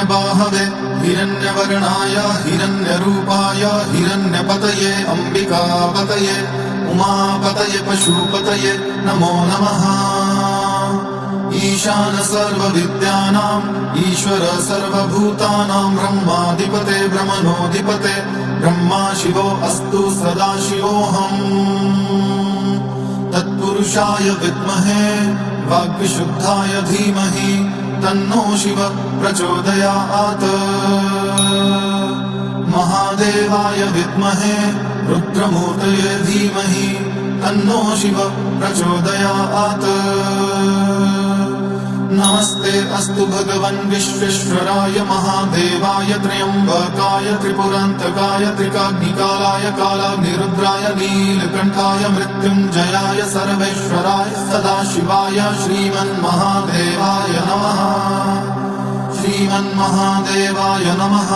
हिरण्यबाहवे हिरण्यवर्णाय हिरण्यरूपाय हिरण्यपतये अम्बिकापतये उमापतये पशुपतये नमो नमः। ईशान सर्वविद्यानां ईश्वर सर्वभूतानां ब्रह्माधिपते ब्रह्मणोऽधिपते ब्रह्मा शिवो अस्तु सदाशिवोऽहम्। तत्पुरुषाय विद्महे वाग्विशुद्धाय धीमहि तन्नो शिव प्रचोदयात्। महादेवाय विद्महे रुद्रमूर्तये धीमहि तन्नो शिव प्रचोदयात्। नमस्ते अस्तु भगवन् विश्वेश्वराय महादेवाय त्र्यम्बकाय त्रिपुरान्तकाय त्रिकाग्निकालाय कालाग्निरुद्राय नीलकण्ठाय मृत्युञ्जयाय सर्वेश्वराय सदाशिवाय श्रीमन्महादेवाय नमः। श्रीमन्महादेवाय नमः।